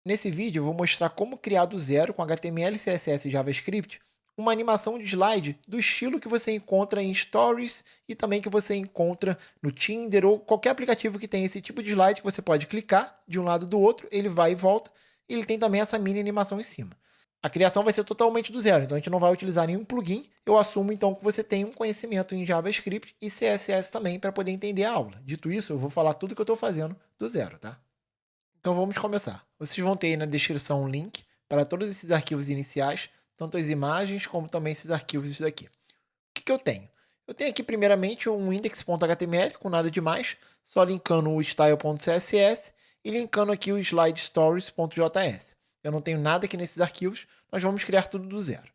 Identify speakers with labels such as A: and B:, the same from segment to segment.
A: Nesse vídeo eu vou mostrar como criar do zero com HTML, CSS e JavaScript uma animação de slide do estilo que você encontra em Stories e também que você encontra no Tinder ou qualquer aplicativo que tem esse tipo de slide que você pode clicar de um lado do outro, ele vai e volta, e ele tem também essa mini animação em cima. A criação vai ser totalmente do zero, então a gente não vai utilizar nenhum plugin. Eu assumo então que você tem um conhecimento em JavaScript e CSS também para poder entender a aula. Dito isso, eu vou falar tudo que eu estou fazendo do zero, tá? Então vamos começar. Vocês vão ter aí na descrição um link para todos esses arquivos iniciais, tanto as imagens como também esses arquivos daqui. O que eu tenho? Eu tenho aqui primeiramente um index.html com nada demais, só linkando o style.css e linkando aqui o slidestories.js. Eu não tenho nada aqui nesses arquivos, nós vamos criar tudo do zero.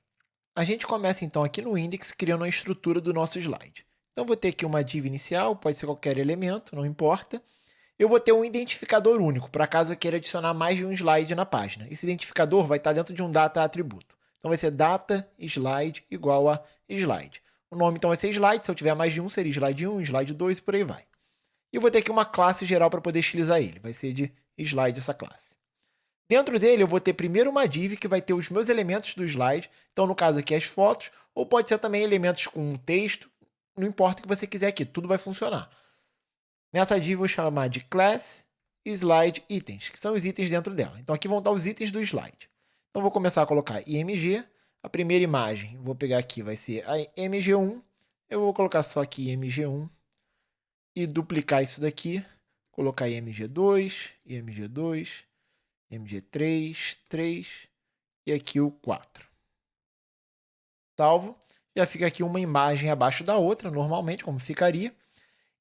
A: A gente começa então aqui no index criando a estrutura do nosso slide. Então vou ter aqui uma div inicial, pode ser qualquer elemento, não importa. Eu vou ter um identificador único, para caso eu queira adicionar mais de um slide na página. Esse identificador vai estar dentro de um data atributo. Então vai ser data slide igual a slide. O nome então vai ser slide, se eu tiver mais de um seria slide 1, slide 2 e por aí vai. E eu vou ter aqui uma classe geral para poder estilizar ele, vai ser de slide essa classe. Dentro dele eu vou ter primeiro uma div que vai ter os meus elementos do slide, então no caso aqui as fotos, ou pode ser também elementos com texto, não importa o que você quiser aqui, tudo vai funcionar. Nessa div eu vou chamar de class slide itens, que são os itens dentro dela. Então aqui vão estar os itens do slide. Então vou começar a colocar img. A primeira imagem, vou pegar aqui, vai ser a mg1. Eu vou colocar só aqui img1 e duplicar isso daqui. Colocar img2, img2, img3, 3 e aqui o 4. Salvo. Já fica aqui uma imagem abaixo da outra, normalmente, como ficaria.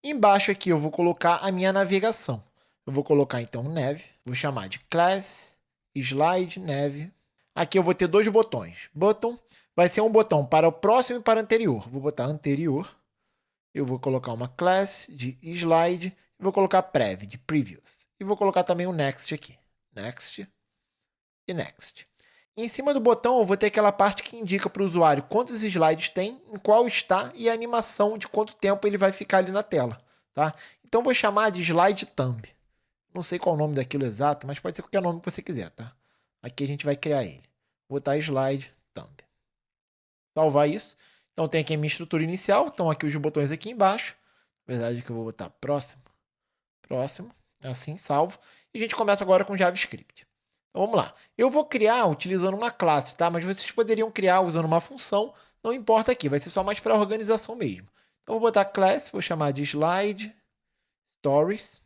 A: Embaixo aqui eu vou colocar a minha navegação. Eu vou colocar então neve, vou chamar de class slide neve. Aqui eu vou ter dois botões. Button vai ser um botão para o próximo e para o anterior. Vou botar anterior. Eu vou colocar uma class de slide e vou colocar prev, de previous. E vou colocar também o next aqui. Next e next. Em cima do botão eu vou ter aquela parte que indica para o usuário quantos slides tem, em qual está e a animação de quanto tempo ele vai ficar ali na tela. Tá? Então vou chamar de slide thumb. Não sei qual é o nome daquilo exato, mas pode ser qualquer nome que você quiser. Tá? Aqui a gente vai criar ele. Vou botar slide thumb. Salvar isso. Então tem aqui a minha estrutura inicial. Estão aqui os botões aqui embaixo. Na verdade que eu vou botar próximo. Próximo. Assim, salvo. E a gente começa agora com JavaScript. Então vamos lá. Eu vou criar utilizando uma classe, tá? Mas vocês poderiam criar usando uma função. Não importa aqui, vai ser só mais para organização mesmo. Então vou botar class, vou chamar de slide stories.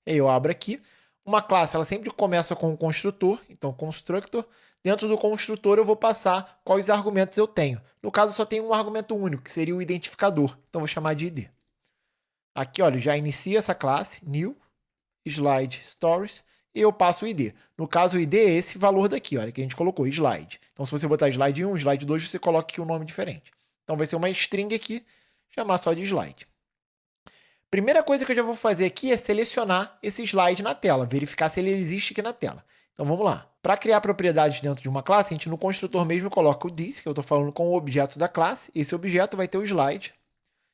A: E aí eu abro aqui. Uma classe, ela sempre começa com um construtor. Então constructor. Dentro do construtor eu vou passar quais argumentos eu tenho. No caso só tem um argumento único, que seria o identificador. Então vou chamar de id. Aqui, olha, já inicia essa classe, new, slide stories, e eu passo o id. No caso, o id é esse valor daqui, olha, que a gente colocou, slide. Então, se você botar slide 1, slide 2, você coloca aqui um nome diferente. Então, vai ser uma string aqui, chamar só de slide. Primeira coisa que eu já vou fazer aqui é selecionar esse slide na tela, verificar se ele existe aqui na tela. Então, vamos lá. Para criar propriedades dentro de uma classe, a gente no construtor mesmo coloca o this, que eu estou falando com o objeto da classe. Esse objeto vai ter o slide,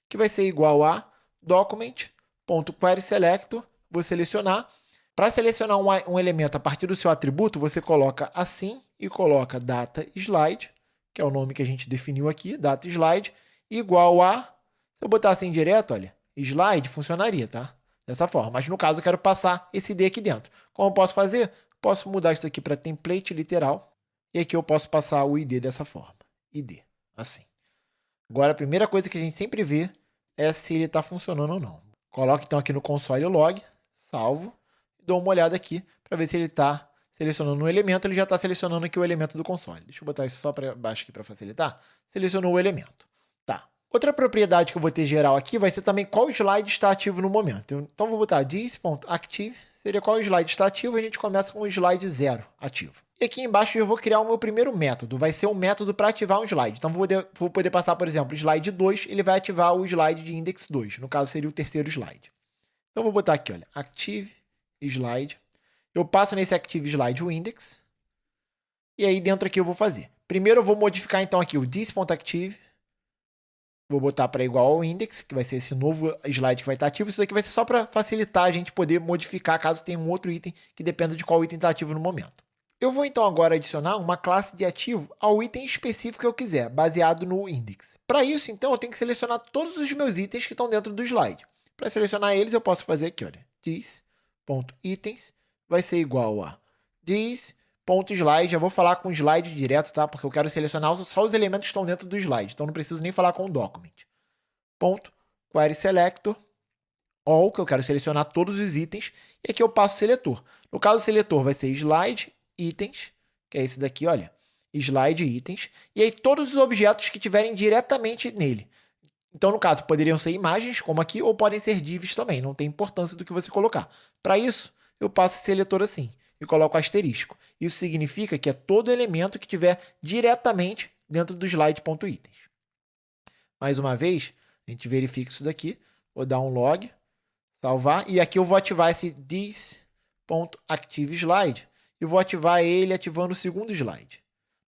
A: que vai ser igual a document.querySelector, vou selecionar. Para selecionar um elemento a partir do seu atributo, você coloca assim e coloca dataSlide, que é o nome que a gente definiu aqui, dataSlide, igual a, se eu botar assim direto, olha, slide funcionaria, tá? Dessa forma, mas no caso eu quero passar esse id aqui dentro. Como eu posso fazer? Posso mudar isso aqui para template literal, e aqui eu posso passar o id dessa forma, id, assim. Agora, a primeira coisa que a gente sempre vê é se ele está funcionando ou não. Coloco então aqui no console log, salvo, e dou uma olhada aqui para ver se ele está selecionando um elemento. Ele já está selecionando aqui o elemento do console. Deixa eu botar isso só para baixo aqui para facilitar. Selecionou o elemento. Tá. Outra propriedade que eu vou ter geral aqui vai ser também qual slide está ativo no momento. Então vou botar this.active, seria qual slide está ativo, a gente começa com o slide 0 ativo. E aqui embaixo eu vou criar o meu primeiro método, vai ser um método para ativar um slide. Então vou poder passar, por exemplo, slide 2, ele vai ativar o slide de index 2, no caso seria o terceiro slide. Então vou botar aqui, olha, active slide. Eu passo nesse active slide o index. E aí dentro aqui eu vou fazer. Primeiro eu vou modificar então aqui o this.active. Vou botar para igual ao index, que vai ser esse novo slide que vai estar ativo. Isso daqui vai ser só para facilitar a gente poder modificar caso tenha um outro item que dependa de qual item está ativo no momento. Eu vou então agora adicionar uma classe de ativo ao item específico que eu quiser, baseado no index. Para isso, então, eu tenho que selecionar todos os meus itens que estão dentro do slide. Para selecionar eles, eu posso fazer aqui, olha, this.itens vai ser igual a this.slide. Já vou falar com o slide direto, tá? Porque eu quero selecionar só os elementos que estão dentro do slide, então não preciso nem falar com o document. Query selector, all, que eu quero selecionar todos os itens, e aqui eu passo o seletor. No caso, o seletor vai ser slide itens, que é esse daqui, olha, slide itens, e aí todos os objetos que tiverem diretamente nele. Então, no caso, poderiam ser imagens, como aqui, ou podem ser divs também, não tem importância do que você colocar. Para isso, eu passo esse seletor assim, e coloco asterisco. Isso significa que é todo elemento que tiver diretamente dentro do slide.itens. Mais uma vez, a gente verifica isso daqui, vou dar um log, salvar, e aqui eu vou ativar esse this.activeSlide, e vou ativar ele ativando o segundo slide.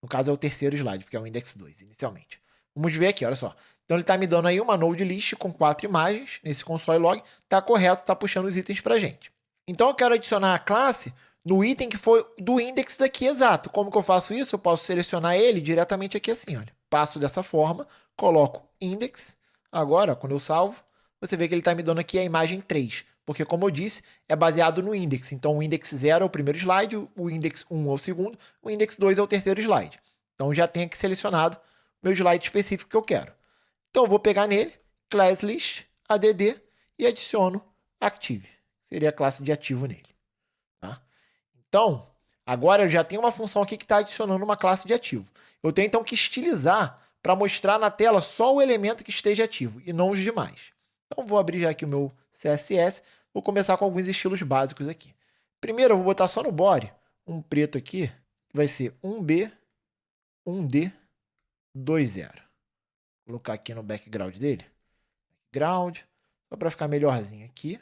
A: No caso, é o terceiro slide, porque é o index 2, inicialmente. Vamos ver aqui, olha só. Então, ele está me dando aí uma node list com 4 imagens, nesse console log. Está correto, está puxando os itens para a gente. Então, eu quero adicionar a classe no item que foi do index daqui exato. Como que eu faço isso? Eu posso selecionar ele diretamente aqui assim, olha. Passo dessa forma, coloco index. Agora, quando eu salvo, você vê que ele está me dando aqui a imagem 3. Porque, como eu disse, é baseado no index. Então, o index 0 é o primeiro slide, o index 1 é o segundo, o index 2 é o terceiro slide. Então, já tenho aqui selecionado o meu slide específico que eu quero. Então, eu vou pegar nele, class list, add, e adiciono active. Seria a classe de ativo nele. Tá? Então, agora eu já tenho uma função aqui que está adicionando uma classe de ativo. Eu tenho, então, que estilizar para mostrar na tela só o elemento que esteja ativo e não os demais. Então, vou abrir já aqui o meu CSS. Vou começar com alguns estilos básicos aqui. Primeiro, eu vou botar só no body um preto aqui, que vai ser 1B, 1D, 2.0. Vou colocar aqui no background dele. Background, só para ficar melhorzinho aqui.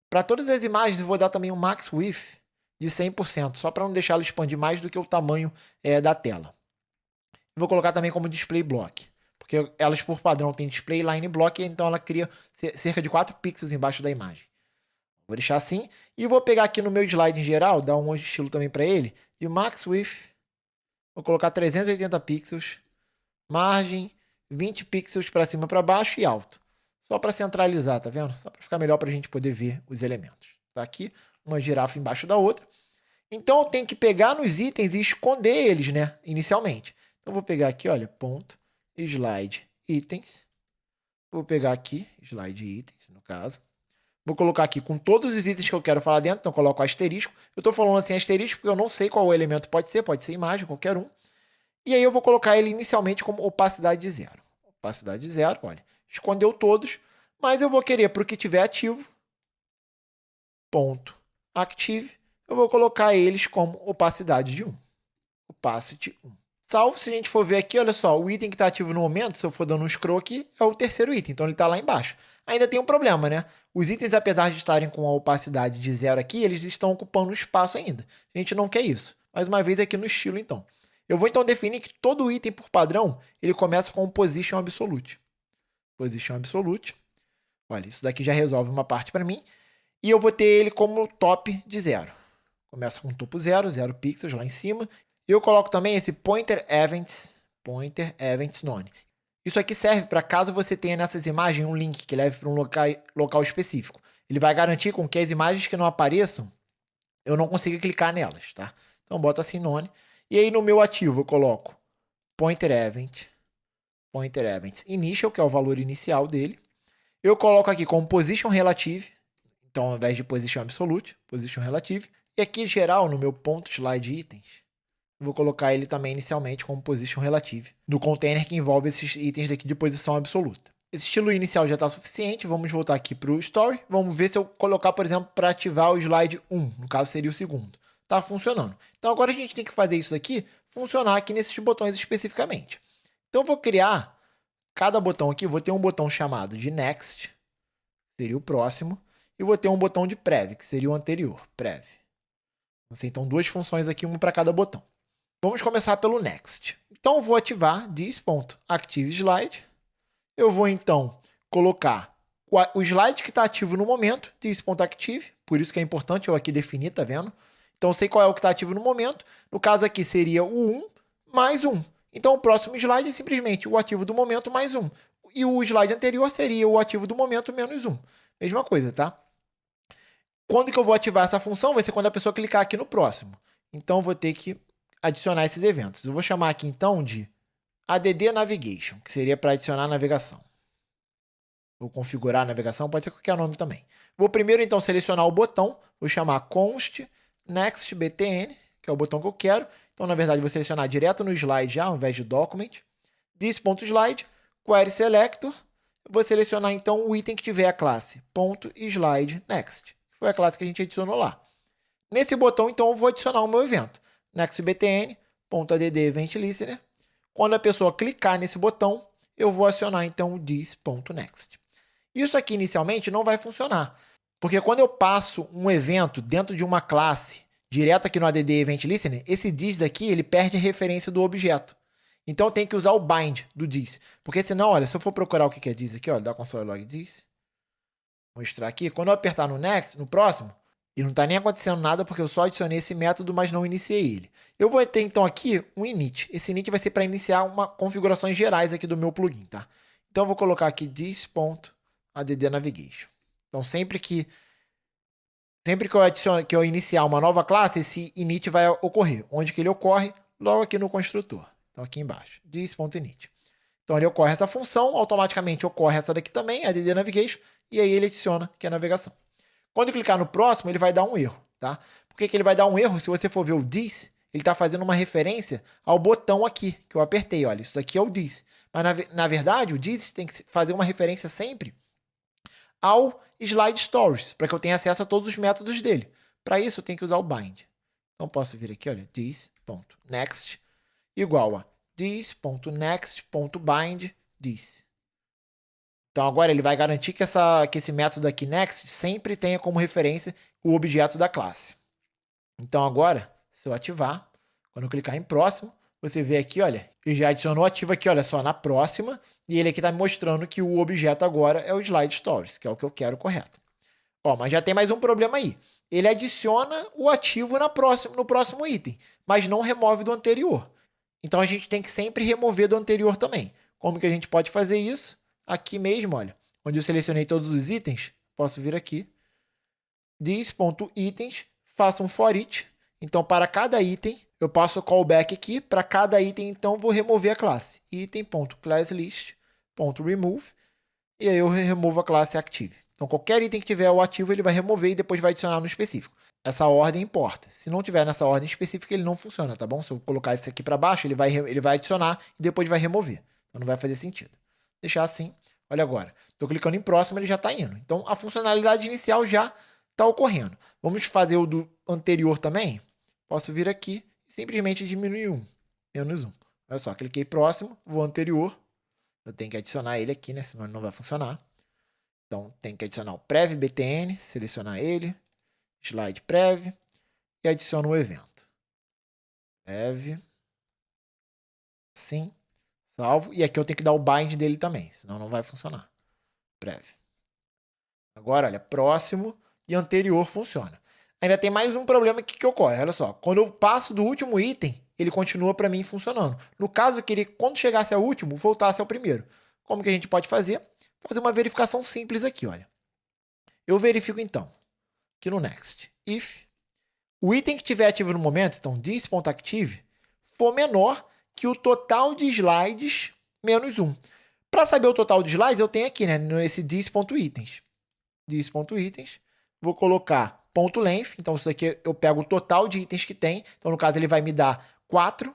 A: Para todas as imagens, eu vou dar também um max width de 100%, só para não deixar ela expandir mais do que o tamanho da tela. Vou colocar também como display block, porque elas por padrão têm display line block, então ela cria cerca de 4 pixels embaixo da imagem. Vou deixar assim e vou pegar aqui no meu slide em geral, dar um estilo também para ele, de max width, vou colocar 380 pixels, margem 20 pixels para cima e para baixo e alto. Só para centralizar, tá vendo? Só para ficar melhor para a gente poder ver os elementos. Tá aqui, uma girafa embaixo da outra. Então eu tenho que pegar nos itens e esconder eles, né? Inicialmente. Então eu vou pegar aqui, olha, ponto, slide itens. Vou pegar aqui, slide itens, no caso. Vou colocar aqui com todos os itens que eu quero falar dentro, então eu coloco asterisco. Eu estou falando assim asterisco porque eu não sei qual o elemento pode ser imagem, qualquer um. E aí eu vou colocar ele inicialmente como opacidade de 0. Opacidade de 0, olha, escondeu todos, mas eu vou querer para o que tiver ativo, ponto active, eu vou colocar eles como opacidade de 1. Opacity 1. Salvo, se a gente for ver aqui, olha só, o item que está ativo no momento, se eu for dando um scroll aqui, é o terceiro item, então ele está lá embaixo. Ainda tem um problema, né? Os itens, apesar de estarem com a opacidade de 0 aqui, eles estão ocupando espaço ainda. A gente não quer isso. Mais uma vez aqui no estilo, então. Eu vou, então, definir que todo item, por padrão, ele começa com o Position Absolute. Position Absolute. Olha, isso daqui já resolve uma parte para mim. E eu vou ter ele como top de 0. Começa com topo 0, 0 pixels lá em cima. E eu coloco também esse Pointer Events None. Isso aqui serve para caso você tenha nessas imagens um link que leve para um local específico. Ele vai garantir com que as imagens que não apareçam, eu não consiga clicar nelas, tá? Então, bota assim none. E aí, no meu ativo, eu coloco Pointer Events Initial, que é o valor inicial dele. Eu coloco aqui como Position Relative. Então, ao invés de Position Absolute, Position Relative. E aqui, geral, no meu ponto slide itens, eu vou colocar ele também inicialmente como Position Relative, no container que envolve esses itens daqui de posição absoluta. Esse estilo inicial já está suficiente, vamos voltar aqui para o Story. Vamos ver se eu colocar, por exemplo, para ativar o slide 1, no caso seria o segundo. Está funcionando. Então agora a gente tem que fazer isso daqui funcionar aqui nesses botões especificamente. Então eu vou criar cada botão aqui, vou ter um botão chamado de Next, que seria o próximo, e vou ter um botão de Prev, que seria o anterior, Prev. Então, duas funções aqui, uma para cada botão. Vamos começar pelo Next. Então, eu vou ativar this.ActiveSlide. Eu vou, então, colocar o slide que está ativo no momento, this.active, por isso que é importante eu aqui definir, tá vendo? Então, eu sei qual é o que está ativo no momento. No caso aqui, seria o 1 mais 1. Então, o próximo slide é simplesmente o ativo do momento mais 1. E o slide anterior seria o ativo do momento menos 1. Mesma coisa, tá? Quando que eu vou ativar essa função? Vai ser quando a pessoa clicar aqui no próximo. Então, eu vou ter que adicionar esses eventos. Eu vou chamar aqui, então, de add navigation, que seria para adicionar a navegação. Vou configurar a navegação, pode ser qualquer nome também. Vou primeiro, então, selecionar o botão. Vou chamar const next btn, que é o botão que eu quero. Então, na verdade, vou selecionar direto no slide já, ao invés de document. This.slide, query selector. Vou selecionar, então, o item que tiver a classe .slide next. Foi a classe que a gente adicionou lá. Nesse botão, então, eu vou adicionar o meu evento. nextbtn.add event listener. Quando a pessoa clicar nesse botão, eu vou acionar, então, o this.next. Isso aqui, inicialmente, não vai funcionar. Porque quando eu passo um evento dentro de uma classe, direto aqui no add event listener, esse this daqui, ele perde a referência do objeto. Então, eu tenho que usar o bind do this. Porque senão, olha, se eu for procurar o que é this aqui, olha, da console log this, vou mostrar aqui, quando eu apertar no next, no próximo, e não está nem acontecendo nada porque eu só adicionei esse método, mas não iniciei ele. Eu vou ter, então, aqui um init. Esse init vai ser para iniciar uma configurações gerais aqui do meu plugin, tá? Então, eu vou colocar aqui this.add navigation. Então, sempre que eu iniciar uma nova classe, esse init vai ocorrer. Onde que ele ocorre? Logo aqui no construtor. Então, aqui embaixo, this.init. Então, ele ocorre essa função, automaticamente ocorre essa daqui também, add navigation, e aí ele adiciona, que é a navegação. Quando eu clicar no próximo, ele vai dar um erro, tá? Por que ele vai dar um erro? Se você for ver o this, ele está fazendo uma referência ao botão aqui, que eu apertei, olha, isso daqui é o this. Mas, na verdade, o this tem que fazer uma referência sempre ao slide stories, para que eu tenha acesso a todos os métodos dele. Para isso, eu tenho que usar o bind. Então, posso vir aqui, olha, this.next igual a this.next.bind this. Então, agora ele vai garantir que esse método aqui, next, sempre tenha como referência o objeto da classe. Então, agora, se eu ativar, quando eu clicar em próximo, você vê aqui, olha, ele já adicionou ativo aqui, olha só, na próxima, e ele aqui está me mostrando que o objeto agora é o slide stories, que é o que eu quero correto. Ó, mas já tem mais um problema aí. Ele adiciona o ativo no próximo item, mas não remove do anterior. Então, a gente tem que sempre remover do anterior também. Como que a gente pode fazer isso? Aqui mesmo, olha, onde eu selecionei todos os itens, posso vir aqui, this.itens, faço um for each. Então, para cada item, eu passo o callback aqui. Para cada item, então, vou remover a classe. Item.classlist.remove. E aí eu removo a classe active. Então, qualquer item que tiver o ativo, ele vai remover e depois vai adicionar no específico. Essa ordem importa. Se não tiver nessa ordem específica, ele não funciona, tá bom? Se eu colocar esse aqui para baixo, ele vai adicionar e depois vai remover. Então, não vai fazer sentido. Deixar assim. Olha agora. Estou clicando em próximo, ele já está indo. Então, a funcionalidade inicial já está ocorrendo. Vamos fazer o do anterior também? Posso vir aqui e simplesmente diminuir menos 1. Olha só, cliquei próximo, vou anterior. Eu tenho que adicionar ele aqui, né? Senão ele não vai funcionar. Então, tem que adicionar o prev btn, selecionar ele, slide prev, e adiciono o evento. Prev. Sim. Salvo. E aqui eu tenho que dar o bind dele também, senão não vai funcionar. Prev. Agora, olha, próximo e anterior funciona. Ainda tem mais um problema que ocorre. Olha só, quando eu passo do último item, ele continua para mim funcionando. No caso que ele, quando chegasse ao último, voltasse ao primeiro. Como que a gente pode fazer? Fazer uma verificação simples aqui, olha. Eu verifico então, aqui no next, if o item que estiver ativo no momento, então this.active, for menor que o total de slides menos 1. Para saber o total de slides, eu tenho aqui, né, nesse this.itens. This.itens, vou colocar ponto length, então isso aqui eu pego o total de itens que tem, então no caso ele vai me dar 4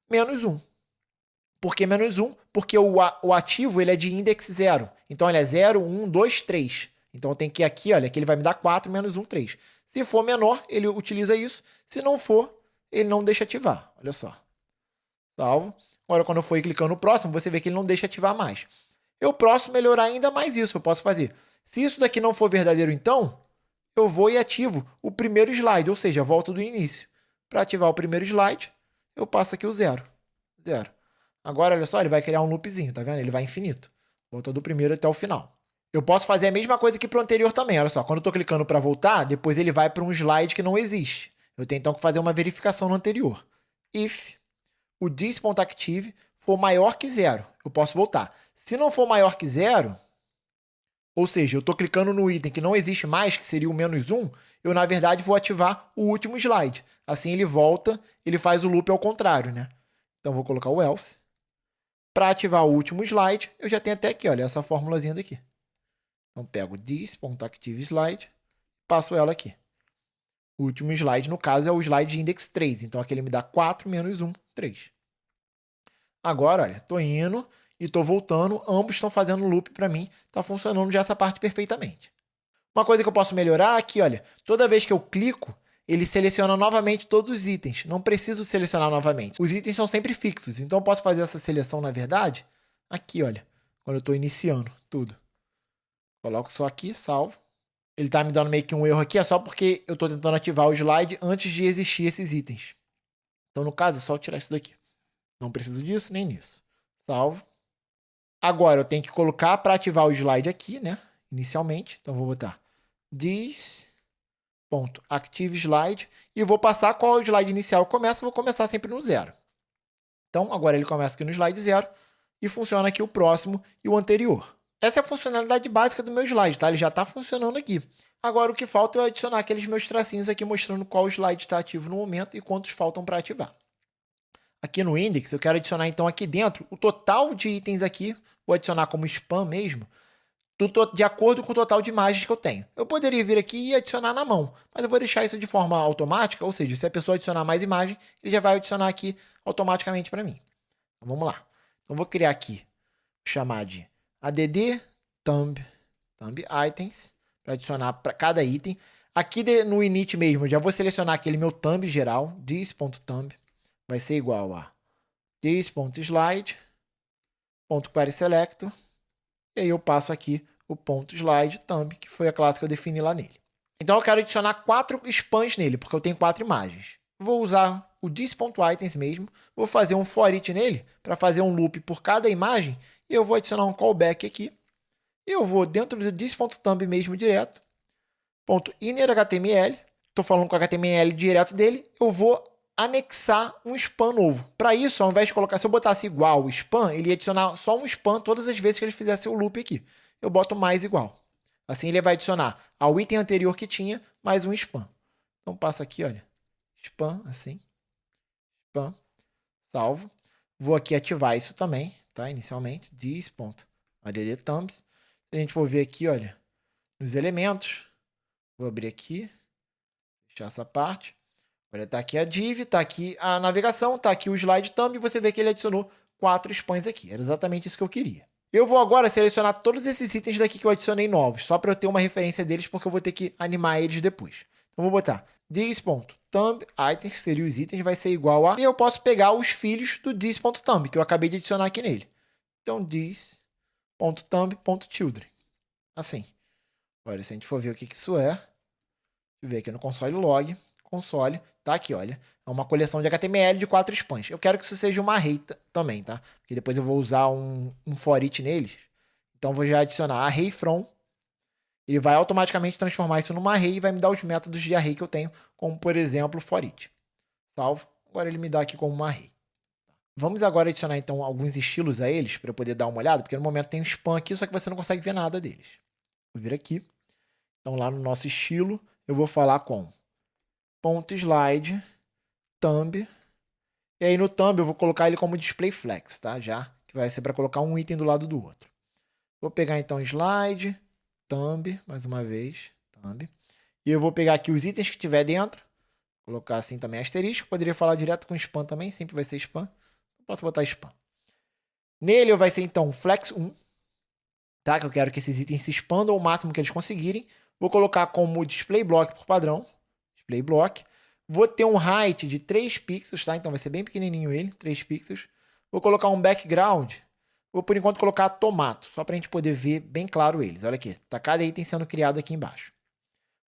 A: menos 1. Por que menos 1? Porque o ativo ele é de index 0. Então ele é 0, 1, 2, 3. Então eu tenho que ir aqui, olha, que ele vai me dar 4 menos 1, 3. Se for menor, ele utiliza isso. Se não for, ele não deixa ativar. Olha só. Salvo. Agora, quando eu for clicando no próximo, você vê que ele não deixa ativar mais. Eu posso melhorar ainda mais isso. Eu posso fazer. Se isso daqui não for verdadeiro, então, eu vou e ativo o primeiro slide, ou seja, volto do início. Para ativar o primeiro slide, eu passo aqui o 0. 0. Agora, olha só, ele vai criar um loopzinho, tá vendo? Ele vai infinito. Volta do primeiro até o final. Eu posso fazer a mesma coisa que para o anterior também. Olha só, quando eu estou clicando para voltar, depois ele vai para um slide que não existe. Eu tenho então que fazer uma verificação no anterior. If o this.active for maior que 0, eu posso voltar. Se não for maior que 0, ou seja, eu estou clicando no item que não existe mais, que seria o -1, eu, na verdade, vou ativar o último slide. Assim ele volta, ele faz o loop ao contrário, né? Então, vou colocar o else. Para ativar o último slide, eu já tenho até aqui, olha, essa formulazinha daqui. Então, pego this.activeSlide, passo ela aqui. O último slide, no caso, é o slide de index 3. Então, aqui ele me dá 4 menos 1, 3. Agora, olha, estou indo e estou voltando. Ambos estão fazendo loop para mim. Está funcionando já essa parte perfeitamente. Uma coisa que eu posso melhorar aqui, olha, toda vez que eu clico, ele seleciona novamente todos os itens. Não preciso selecionar novamente. Os itens são sempre fixos. Então, eu posso fazer essa seleção, na verdade, aqui, olha, quando eu estou iniciando tudo. Coloco só aqui, salvo. Ele está me dando meio que um erro aqui, é só porque eu estou tentando ativar o slide antes de existir esses itens. Então, no caso, é só tirar isso daqui. Não preciso disso, nem nisso. Salvo. Agora, eu tenho que colocar para ativar o slide aqui, né? Inicialmente. Então, vou botar this.activeSlide e vou passar qual slide inicial começa. Vou começar sempre no 0. Então, agora ele começa aqui no slide 0 e funciona aqui o próximo e o anterior. Essa é a funcionalidade básica do meu slide, tá? Ele já está funcionando aqui. Agora, o que falta é adicionar aqueles meus tracinhos aqui mostrando qual slide está ativo no momento e quantos faltam para ativar. Aqui no index, eu quero adicionar então aqui dentro o total de itens aqui, vou adicionar como spam mesmo, de acordo com o total de imagens que eu tenho. Eu poderia vir aqui e adicionar na mão, mas eu vou deixar isso de forma automática, ou seja, se a pessoa adicionar mais imagem, ele já vai adicionar aqui automaticamente para mim. Então, vamos lá. Então, vou criar aqui, vou chamar de add thumb items, para adicionar para cada item. Aqui no init mesmo, eu já vou selecionar aquele meu thumb geral, this.thumb, vai ser igual a this.slide.querySelector, e aí eu passo aqui o ponto slide thumb, que foi a classe que eu defini lá nele. Então eu quero adicionar 4 spans nele, porque eu tenho 4 imagens. Vou usar o this.items mesmo, vou fazer um for each nele, para fazer um loop por cada imagem, e eu vou adicionar um callback aqui. E eu vou dentro do this.thumb mesmo direto, .innerHTML, estou falando com o HTML direto dele, eu vou anexar um span novo. Para isso, ao invés de colocar, se eu botasse igual span, ele ia adicionar só um span todas as vezes que ele fizesse o loop aqui. Eu boto mais igual. Assim ele vai adicionar ao item anterior que tinha mais um span. Então passa aqui, olha, span, assim, span, salvo. Vou aqui ativar isso também, tá? Inicialmente, this.add-thumbs. Se a gente for ver aqui, olha, nos elementos, vou abrir aqui, fechar essa parte. Olha, tá aqui a div, tá aqui a navegação, tá aqui o slide thumb, e você vê que ele adicionou 4 spans aqui. Era exatamente isso que eu queria. Eu vou agora selecionar todos esses itens daqui que eu adicionei novos, só para eu ter uma referência deles, porque eu vou ter que animar eles depois. Então, vou botar this.thumb items, que seriam os itens, vai ser igual a... E eu posso pegar os filhos do this.thumb, que eu acabei de adicionar aqui nele. Então, this.thumb.children. Assim. Olha, se a gente for ver o que isso é, deixa eu ver aqui no console log, console, tá aqui, olha, é uma coleção de HTML de 4 spans. Eu quero que isso seja uma array também, tá? Porque depois eu vou usar um for each neles. Então, vou já adicionar array from. Ele vai automaticamente transformar isso numa array e vai me dar os métodos de array que eu tenho, como, por exemplo, for each. Salvo. Agora ele me dá aqui como uma array. Vamos agora adicionar, então, alguns estilos a eles, para eu poder dar uma olhada, porque no momento tem um span aqui, só que você não consegue ver nada deles. Vou vir aqui. Então, lá no nosso estilo, eu vou falar com .slide, thumb. E aí no thumb eu vou colocar ele como display flex, tá? Já, que vai ser para colocar um item do lado do outro. Vou pegar então slide, thumb, mais uma vez, thumb. E eu vou pegar aqui os itens que tiver dentro. Colocar assim também asterisco. Poderia falar direto com spam também, sempre vai ser spam. Posso botar spam. Nele vai ser então flex 1, tá? Que eu quero que esses itens se expandam o máximo que eles conseguirem. Vou colocar como display block por padrão. Display block. Vou ter um height de 3 pixels, tá? Então vai ser bem pequenininho ele, 3 pixels. Vou colocar um background. Vou, por enquanto, colocar tomato, só para a gente poder ver bem claro eles. Olha aqui, tá cada item sendo criado aqui embaixo.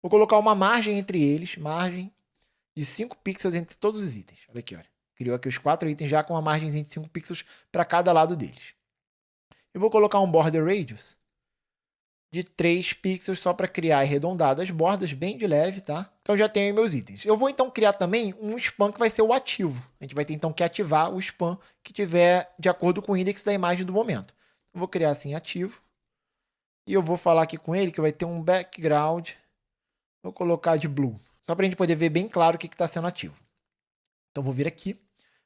A: Vou colocar uma margem entre eles, margem de 5 pixels entre todos os itens. Olha aqui, olha. Criou aqui os 4 itens já com uma margem de 5 pixels para cada lado deles. Eu vou colocar um border radius de 3 pixels só para criar arredondado as bordas, bem de leve, tá? Então já tenho aí meus itens. Eu vou então criar também um span que vai ser o ativo. A gente vai ter então que ativar o span que tiver de acordo com o index da imagem do momento. Eu vou criar assim ativo. E eu vou falar aqui com ele que vai ter um background. Vou colocar de blue. Só para a gente poder ver bem claro o que está sendo ativo. Então vou vir aqui.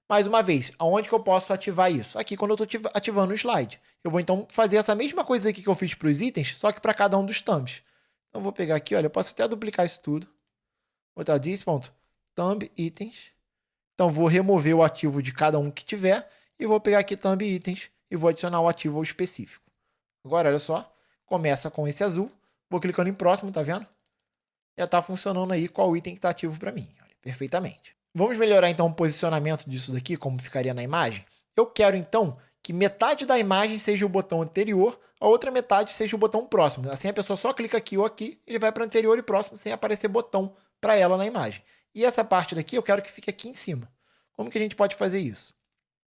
A: Mais uma vez, aonde que eu posso ativar isso? Aqui quando eu estou ativando o slide. Eu vou então fazer essa mesma coisa aqui que eu fiz para os itens, só que para cada um dos thumbs. Então eu vou pegar aqui, olha, eu posso até duplicar isso tudo. Vou botar thumb itens. Então vou remover o ativo de cada um que tiver e vou pegar aqui thumb itens e vou adicionar o ativo ao específico. Agora, olha só, começa com esse azul. Vou clicando em próximo, tá vendo? Já está funcionando aí qual item que está ativo para mim. Olha, perfeitamente. Vamos melhorar então o posicionamento disso daqui, como ficaria na imagem? Eu quero então que metade da imagem seja o botão anterior, a outra metade seja o botão próximo. Assim a pessoa só clica aqui ou aqui, ele vai para anterior e próximo sem aparecer botão para ela na imagem. E essa parte daqui eu quero que fique aqui em cima. Como que a gente pode fazer isso?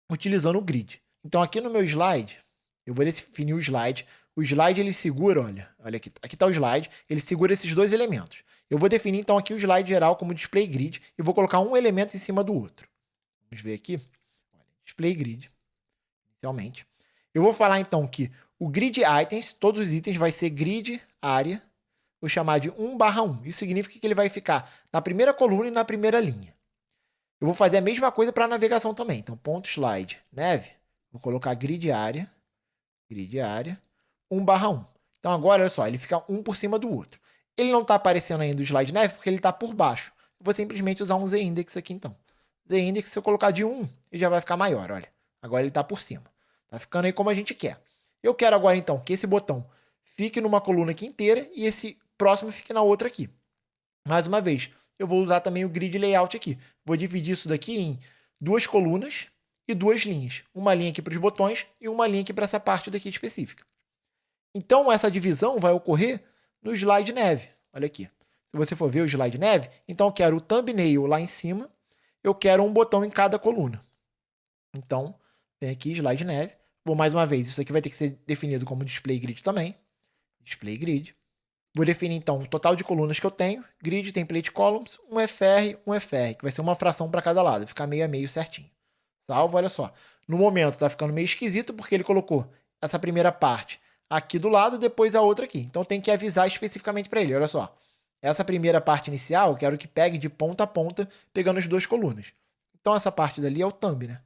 A: Utilizando o grid. Então aqui no meu slide, eu vou definir o slide. O slide ele segura, olha aqui está o slide, ele segura esses dois elementos. Eu vou definir então aqui o slide geral como display grid e vou colocar um elemento em cima do outro. Vamos ver aqui, olha, display grid, inicialmente. Eu vou falar então que o grid items, todos os itens vai ser grid área, vou chamar de 1/1. Isso significa que ele vai ficar na primeira coluna e na primeira linha. Eu vou fazer a mesma coisa para a navegação também. Então, ponto slide, nav, vou colocar grid área, 1/1. Então agora, olha só, ele fica um por cima do outro. Ele não está aparecendo ainda o slide nav porque ele está por baixo. Eu vou simplesmente usar um z-index aqui então. Z-index, se eu colocar de 1, ele já vai ficar maior, olha. Agora ele está por cima. Está ficando aí como a gente quer. Eu quero agora então que esse botão fique numa coluna aqui inteira e esse próximo fique na outra aqui. Mais uma vez, eu vou usar também o grid layout aqui. Vou dividir isso daqui em 2 colunas e 2 linhas. Uma linha aqui para os botões e uma linha aqui para essa parte daqui específica. Então, essa divisão vai ocorrer no slide nav. Olha aqui. Se você for ver o slide nav, então eu quero o thumbnail lá em cima, eu quero um botão em cada coluna. Então, vem aqui, slide nav. Vou mais uma vez, isso aqui vai ter que ser definido como display grid também. Display grid. Vou definir, então, o total de colunas que eu tenho. Grid, template columns, um FR, que vai ser uma fração para cada lado. Vai ficar meio a meio certinho. Salvo, olha só. No momento, está ficando meio esquisito, porque ele colocou essa primeira parte aqui do lado, depois a outra aqui. Então, tem que avisar especificamente para ele. Olha só. Essa primeira parte inicial, eu quero que pegue de ponta a ponta, pegando as 2 colunas. Então, essa parte dali é o thumb, né?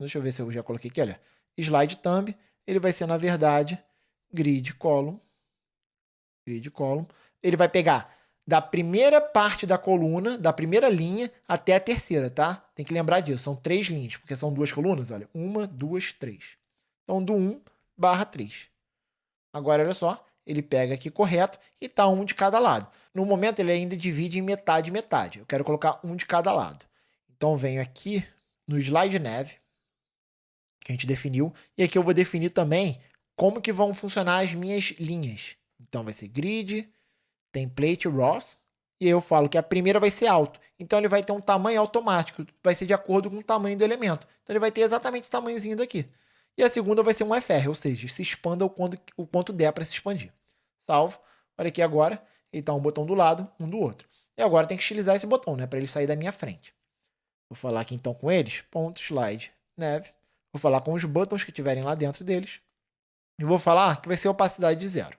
A: Deixa eu ver se eu já coloquei aqui, olha. Slide thumb, ele vai ser, na verdade, grid column. Ele vai pegar da primeira parte da coluna, da primeira linha, até a terceira, tá? Tem que lembrar disso. São 3 linhas, porque são 2 colunas, olha. 1, 2, 3. Então, do 1/3. Agora, olha só. Ele pega aqui correto e tá um de cada lado. No momento, ele ainda divide em metade e metade. Eu quero colocar um de cada lado. Então, eu venho aqui no slide nav, que a gente definiu. E aqui eu vou definir também como que vão funcionar as minhas linhas. Então, vai ser grid, template, rows. E aí eu falo que a primeira vai ser alto. Então, ele vai ter um tamanho automático. Vai ser de acordo com o tamanho do elemento. Então, ele vai ter exatamente esse tamanhozinho daqui. E a segunda vai ser um FR, ou seja, se expanda o quanto der para se expandir. Salvo. Olha aqui agora. Ele está um botão do lado, um do outro. E agora tem que estilizar esse botão, né? Para ele sair da minha frente. Vou falar aqui então com eles. Ponto, slide, nav. Vou falar com os buttons que tiverem lá dentro deles. E vou falar que vai ser opacidade de 0.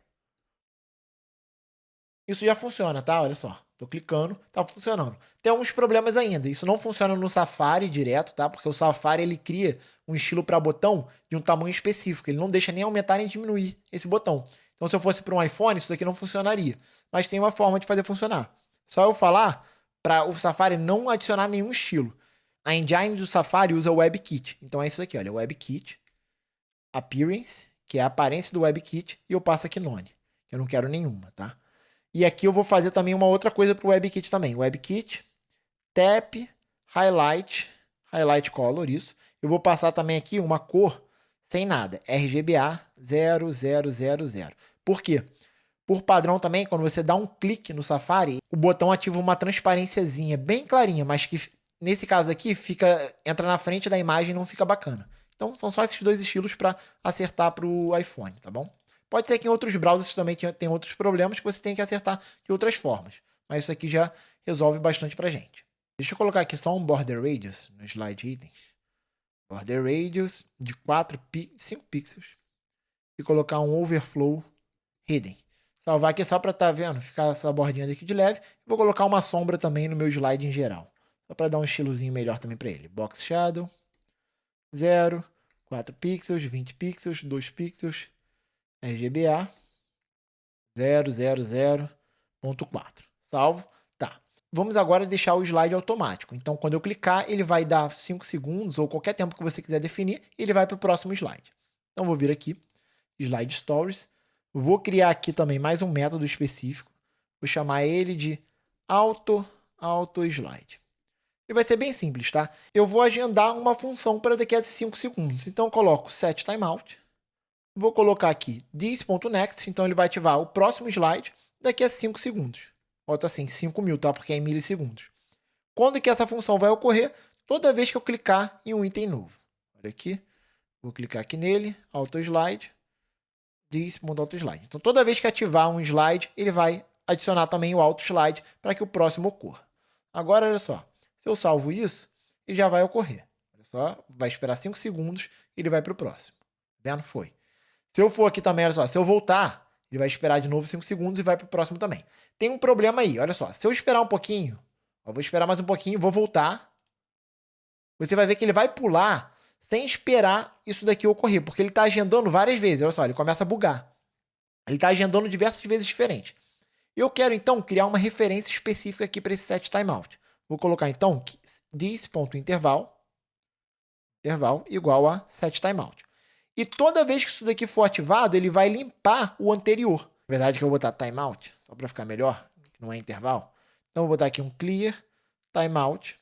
A: Isso já funciona, tá? Olha só. Tô clicando, tá funcionando. Tem alguns problemas ainda. Isso não funciona no Safari direto, tá? Porque o Safari ele cria um estilo para botão de um tamanho específico. Ele não deixa nem aumentar nem diminuir esse botão. Então, se eu fosse para um iPhone, isso daqui não funcionaria. Mas tem uma forma de fazer funcionar. Só eu falar para o Safari não adicionar nenhum estilo. A engine do Safari usa o WebKit. Então, é isso aqui, olha. WebKit, Appearance, que é a aparência do WebKit, e eu passo aqui None. Eu não quero nenhuma, tá? E aqui eu vou fazer também uma outra coisa para o WebKit também. WebKit, Tap, Highlight Color, isso. Eu vou passar também aqui uma cor sem nada. RGBA 0000. Por quê? Por padrão também, quando você dá um clique no Safari, o botão ativa uma transparênciazinha bem clarinha, mas que nesse caso aqui entra na frente da imagem e não fica bacana. Então, são só esses dois estilos para acertar para o iPhone, tá bom? Pode ser que em outros browsers também tem outros problemas que você tem que acertar de outras formas. Mas isso aqui já resolve bastante pra gente. Deixa eu colocar aqui só um border radius no slide itens. Border radius de 5 pixels. E colocar um overflow hidden. Salvar aqui só para tá vendo, ficar essa bordinha aqui de leve. Vou colocar uma sombra também no meu slide em geral. Só para dar um estilozinho melhor também para ele. Box Shadow, 0, 4 pixels, 20 pixels, 2 pixels, RGBA, 0.4. Salvo. Tá. Vamos agora deixar o slide automático. Então, quando eu clicar, ele vai dar 5 segundos ou qualquer tempo que você quiser definir, e ele vai para o próximo slide. Então, vou vir aqui, Slide Stories. Vou criar aqui também mais um método específico. Vou chamar ele de Auto Slide. Ele vai ser bem simples, tá? Eu vou agendar uma função para daqui a 5 segundos. Então, eu coloco Set Timeout. Vou colocar aqui this.next. Então, ele vai ativar o próximo slide daqui a 5 segundos. Bota assim, 5.000, tá? Porque é em milissegundos. Quando que essa função vai ocorrer? Toda vez que eu clicar em um item novo. Olha aqui. Vou clicar aqui nele, Auto Slide. This.AutoSlide. Então, toda vez que ativar um slide, ele vai adicionar também o AutoSlide para que o próximo ocorra. Agora, olha só. Se eu salvo isso, ele já vai ocorrer. Olha só, vai esperar 5 segundos e ele vai para o próximo. Tá vendo? Foi. Se eu for aqui também, olha só. Se eu voltar, ele vai esperar de novo 5 segundos e vai para o próximo também. Tem um problema aí, olha só. Se eu esperar um pouquinho, eu vou esperar mais um pouquinho, vou voltar. Você vai ver que ele vai pular sem esperar isso daqui ocorrer, porque ele está agendando várias vezes. Olha só, ele começa a bugar. Ele está agendando diversas vezes diferentes. Eu quero, então, criar uma referência específica aqui para esse set timeout. Vou colocar, então, this.interval igual a set timeout. E toda vez que isso daqui for ativado, ele vai limpar o anterior. Na verdade, que eu vou botar timeout, só para ficar melhor, que não é intervalo. Então, eu vou botar aqui um clear timeout.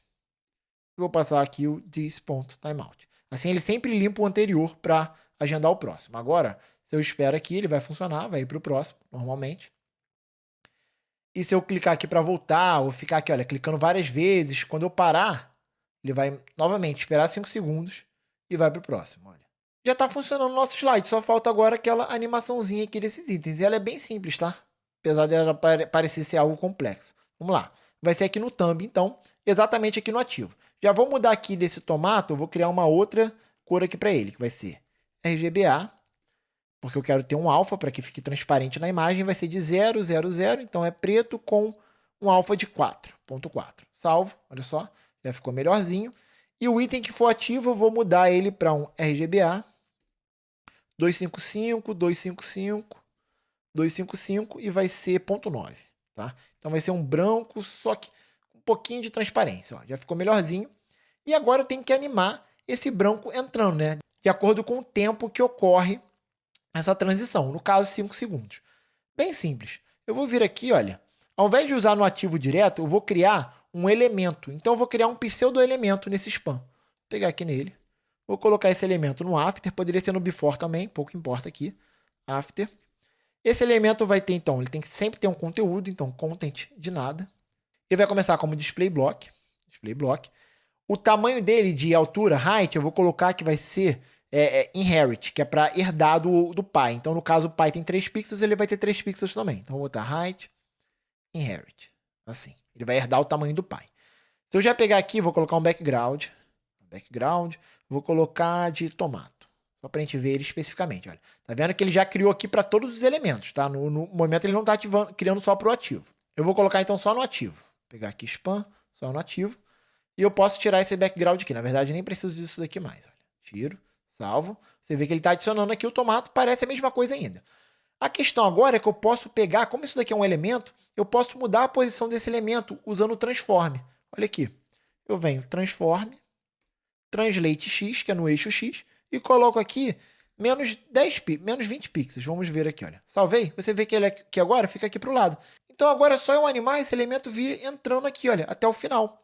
A: E vou passar aqui o this.timeout. Assim, ele sempre limpa o anterior para agendar o próximo. Agora, se eu espero aqui, ele vai funcionar, vai ir para o próximo, normalmente. E se eu clicar aqui para voltar, ou ficar aqui, olha, clicando várias vezes, quando eu parar, ele vai novamente esperar 5 segundos e vai para o próximo, olha. Já está funcionando o nosso slide, só falta agora aquela animaçãozinha aqui desses itens. E ela é bem simples, tá? Apesar dela parecer ser algo complexo. Vamos lá. Vai ser aqui no thumb, então, exatamente aqui no ativo. Já vou mudar aqui desse tomato, eu vou criar uma outra cor aqui para ele, que vai ser RGBA, porque eu quero ter um alfa para que fique transparente na imagem, vai ser de 0, 0, 0, então é preto com um alfa de 4.4. Salvo, olha só, já ficou melhorzinho. E o item que for ativo, eu vou mudar ele para um RGBA 255, 255, 255 e vai ser 0.9, tá? Então vai ser um branco, só que com um pouquinho de transparência, ó, já ficou melhorzinho. E agora eu tenho que animar esse branco entrando, né? De acordo com o tempo que ocorre essa transição, no caso 5 segundos. Bem simples. Eu vou vir aqui, olha, ao invés de usar no ativo direto, eu vou criar um elemento. Então eu vou criar um pseudo-elemento nesse span. Vou pegar aqui nele, vou colocar esse elemento no after, poderia ser no before também, pouco importa aqui, after. Esse elemento vai ter, então, ele tem que sempre ter um conteúdo, então content de nada. Ele vai começar como display block. O tamanho dele de altura, height, eu vou colocar que vai ser inherit, que é para herdar do pai. Então, no caso, o pai tem 3 pixels, ele vai ter 3 pixels também. Então, vou botar height, inherit. Assim, ele vai herdar o tamanho do pai. Se eu já pegar aqui, vou colocar um background. Vou colocar de tomato. Só para a gente ver ele especificamente. Olha, tá vendo que ele já criou aqui para todos os elementos, tá? No momento ele não está criando só para o ativo. Eu vou colocar então só no ativo. Vou pegar aqui span, só no ativo. E eu posso tirar esse background aqui. Na verdade, nem preciso disso daqui mais. Olha, tiro, salvo. Você vê que ele está adicionando aqui o tomato. Parece a mesma coisa ainda. A questão agora é que eu posso pegar, como isso daqui é um elemento, eu posso mudar a posição desse elemento usando o transform. Olha aqui. Eu venho transform, translate x, que é no eixo x, e coloco aqui menos 20 pixels. Vamos ver aqui, olha. Salvei. Você vê que ele aqui agora fica aqui para o lado. Então agora é só eu animar esse elemento vir entrando aqui, olha, até o final.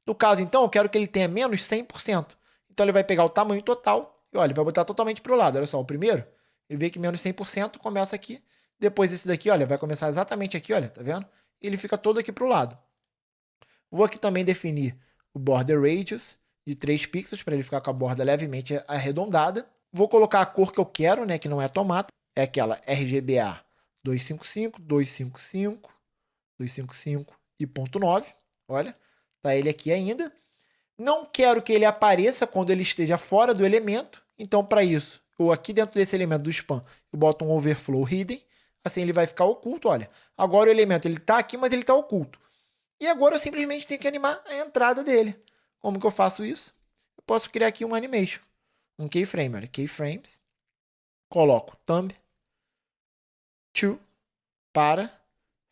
A: No caso, então, eu quero que ele tenha menos 100%. Então, ele vai pegar o tamanho total e, olha, ele vai botar totalmente para o lado. Olha só, o primeiro, ele vê que menos 100% começa aqui. Depois, esse daqui, olha, vai começar exatamente aqui, olha, tá vendo? E ele fica todo aqui para o lado. Vou aqui também definir o border radius de 3 pixels para ele ficar com a borda levemente arredondada. Vou colocar a cor que eu quero, né, que não é tomate, é aquela RGBA 255, 255, 255 e ponto 9. Olha, tá ele aqui ainda. Não quero que ele apareça quando ele esteja fora do elemento. Então, para isso, eu aqui dentro desse elemento do span, eu boto um overflow hidden. Assim ele vai ficar oculto, olha. Agora o elemento ele está aqui, mas ele está oculto. E agora eu simplesmente tenho que animar a entrada dele. Como que eu faço isso? Eu posso criar aqui um animation. Um keyframe, olha. Keyframes. Coloco thumb to para.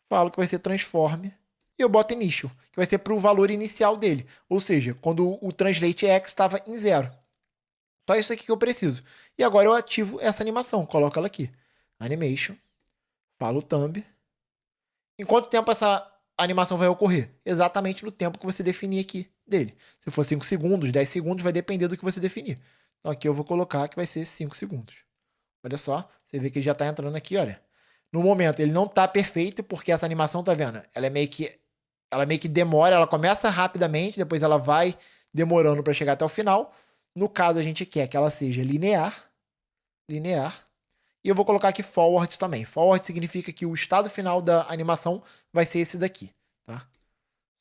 A: Falo que vai ser transform. E eu boto initial, que vai ser para o valor inicial dele. Ou seja, quando o translate x estava em 0. Só isso aqui que eu preciso. E agora eu ativo essa animação. Coloco ela aqui. Animation. Falo thumb. Em quanto tempo essa animação vai ocorrer? Exatamente no tempo que você definir aqui dele. Se for 5 segundos, 10 segundos, vai depender do que você definir. Então aqui eu vou colocar que vai ser 5 segundos. Olha só, você vê que ele já está entrando aqui, olha. No momento ele não está perfeito, porque essa animação, tá vendo? Ela meio que demora, ela começa rapidamente, depois ela vai demorando para chegar até o final. No caso, a gente quer que ela seja linear. E eu vou colocar aqui forward também. Forward significa que o estado final da animação vai ser esse daqui, tá?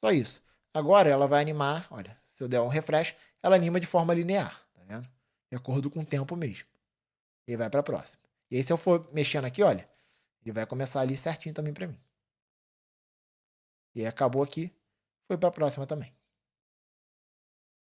A: Só isso. Agora ela vai animar, olha, se eu der um refresh, ela anima de forma linear, tá vendo? De acordo com o tempo mesmo. E vai para a próxima. E aí se eu for mexendo aqui, olha, ele vai começar ali certinho também para mim. E aí acabou aqui, foi para a próxima também.